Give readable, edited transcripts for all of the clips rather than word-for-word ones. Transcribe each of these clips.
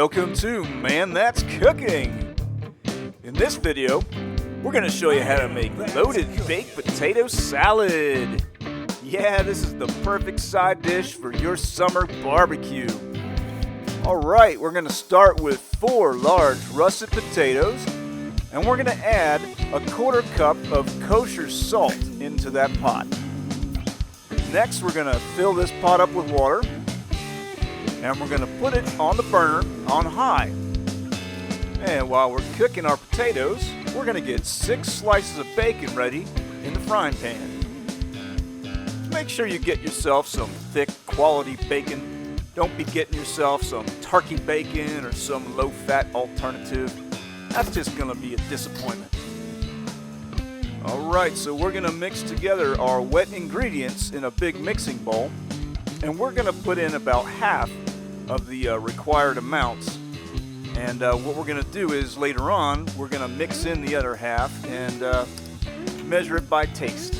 Welcome to Man That's Cooking. In this video, we're going to show you how to make loaded baked potato salad. Yeah, this is the perfect side dish for your summer barbecue. Alright, we're going to start with 4 large russet potatoes, and we're going to add a 1/4 cup of kosher salt into that pot. Next, we're going to fill this pot up with water, and we're going to put it on the burner on high. And while we're cooking our potatoes, we're going to get 6 slices of bacon ready in the frying pan. Make sure you get yourself some thick quality bacon. Don't be getting yourself some turkey bacon or some low-fat alternative. That's just going to be a disappointment. Alright, so we're going to mix together our wet ingredients in a big mixing bowl, and we're going to put in about half of the required amounts. And what we're going to do is later on we're going to mix in the other half and measure it by taste.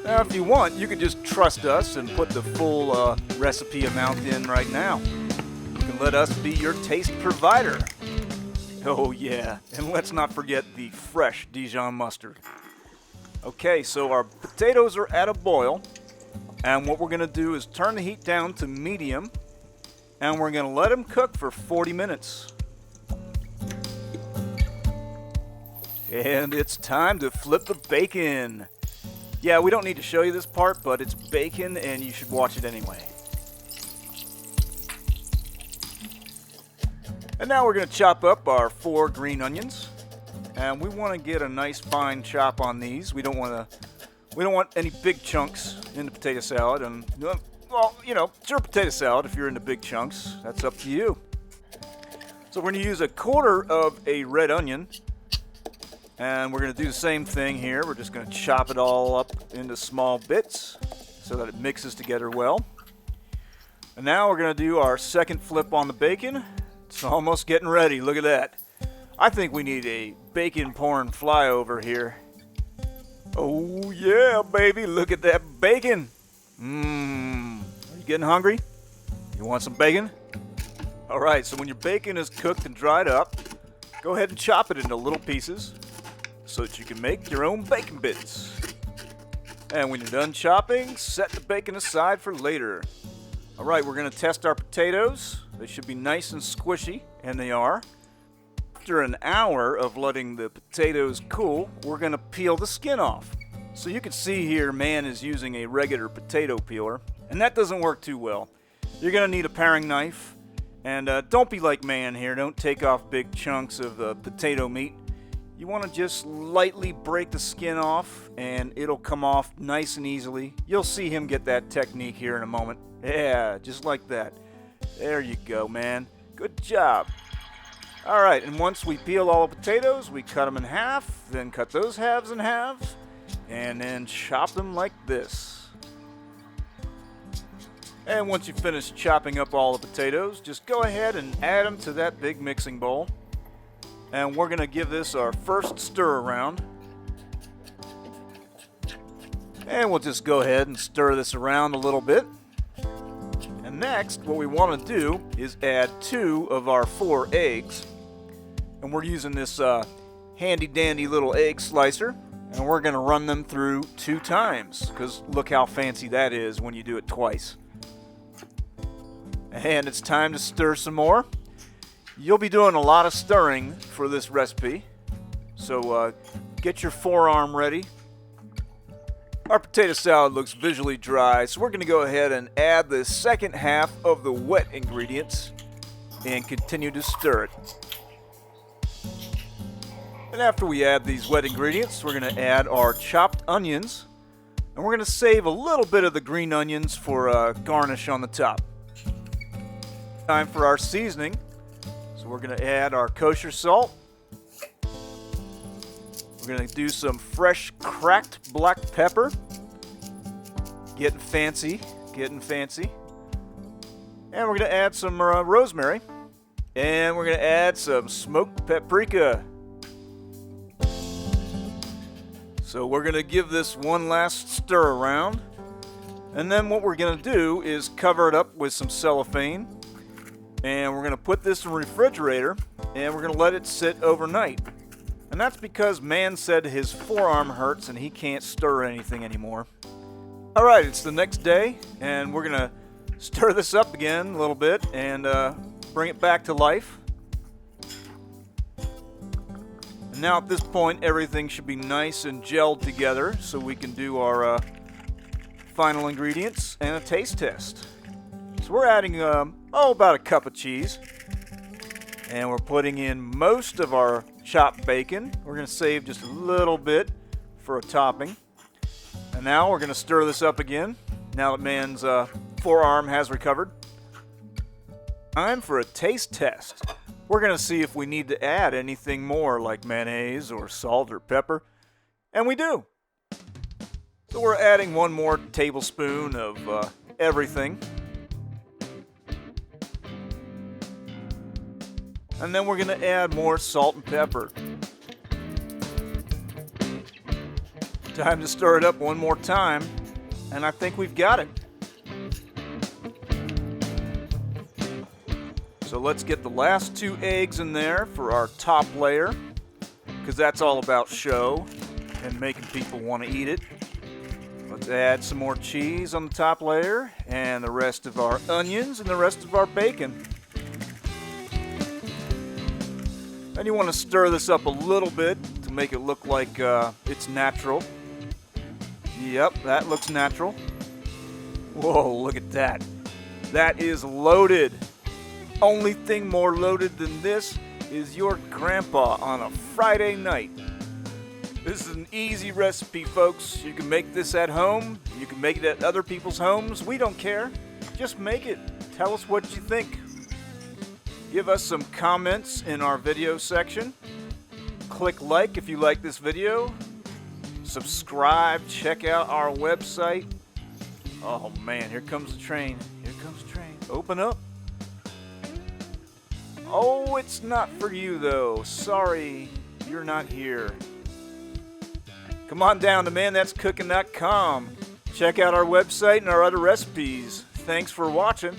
Now if you want, you could just trust us and put the full recipe amount in right now. You can let us be your taste provider. Oh yeah, and let's not forget the fresh Dijon mustard. Okay, so our potatoes are at a boil, and what we're going to do is turn the heat down to medium, and we're going to let them cook for 40 minutes. And it's time to flip the bacon. Yeah, we don't need to show you this part, but it's bacon and you should watch it anyway. And now we're going to chop up our 4 green onions, and we want to get a nice fine chop on these. We don't want any big chunks in the potato salad, and well, you know, it's your potato salad if you're into big chunks. That's up to you. So we're going to use a 1/4 of a red onion, and we're going to do the same thing here. We're just going to chop it all up into small bits so that it mixes together well. And now we're going to do our second flip on the bacon. It's almost getting ready. Look at that. I think we need a bacon porn flyover here. Oh yeah, baby. Look at that bacon. Are you getting hungry? You want some bacon? Alright, so when your bacon is cooked and dried up, go ahead and chop it into little pieces so that you can make your own bacon bits. And when you're done chopping, set the bacon aside for later. Alright, we're going to test our potatoes. They should be nice and squishy, and they are. After an hour of letting the potatoes cool, we're going to peel the skin off. So you can see here, man is using a regular potato peeler, and that doesn't work too well. You're going to need a paring knife, and don't be like man here. Don't take off big chunks of potato meat. You want to just lightly break the skin off, and it'll come off nice and easily. You'll see him get that technique here in a moment. Yeah, just like that. There you go, man. Good job. Alright, and once we peel all the potatoes, we cut them in half, then cut those halves in halves, and then chop them like this. And once you finish chopping up all the potatoes, just go ahead and add them to that big mixing bowl. And we're going to give this our first stir around. And we'll just go ahead and stir this around a little bit. And next, what we want to do is add 2 of our 4 eggs. And we're using this handy dandy little egg slicer. And we're going to run them through 2 times, because look how fancy that is when you do it twice. And it's time to stir some more. You'll be doing a lot of stirring for this recipe, so get your forearm ready. Our potato salad looks visually dry, so we're going to go ahead and add the second half of the wet ingredients and continue to stir it. And after we add these wet ingredients, we're going to add our chopped onions, and we're going to save a little bit of the green onions for garnish on the top. Time for our seasoning. So we're going to add our kosher salt. We're going to do some fresh cracked black pepper. Getting fancy, getting fancy. And we're going to add some rosemary. And we're going to add some smoked paprika. So we're going to give this one last stir around. And then what we're going to do is cover it up with some cellophane. And we're going to put this in the refrigerator, and we're going to let it sit overnight. And that's because man said his forearm hurts and he can't stir anything anymore. Alright, it's the next day, and we're going to stir this up again a little bit and bring it back to life. And now at this point, everything should be nice and gelled together so we can do our final ingredients and a taste test. So we're adding about a cup of cheese, and we're putting in most of our chopped bacon. We're going to save just a little bit for a topping. And now we're going to stir this up again now that man's forearm has recovered. Time for a taste test. We're going to see if we need to add anything more like mayonnaise or salt or pepper, and we do. So we're adding 1 more tablespoon of everything. And then we're going to add more salt and pepper. Time to stir it up one more time, and I think we've got it. So let's get the last 2 eggs in there for our top layer, because that's all about show and making people want to eat it. Let's add some more cheese on the top layer, and the rest of our onions and the rest of our bacon. Then you want to stir this up a little bit to make it look like it's natural. Yep, that looks natural. Whoa, look at that. That is loaded. Only thing more loaded than this is your grandpa on a Friday night. This is an easy recipe, folks. You can make this at home. You can make it at other people's homes. We don't care. Just make it. Tell us what you think. Give us some comments in our video section. Click like if you like this video. Subscribe. Check out our website. Oh man, here comes the train. Here comes the train. Open up. Oh, it's not for you though. Sorry, you're not here. Come on down to manthat'scooking.com. Check out our website and our other recipes. Thanks for watching.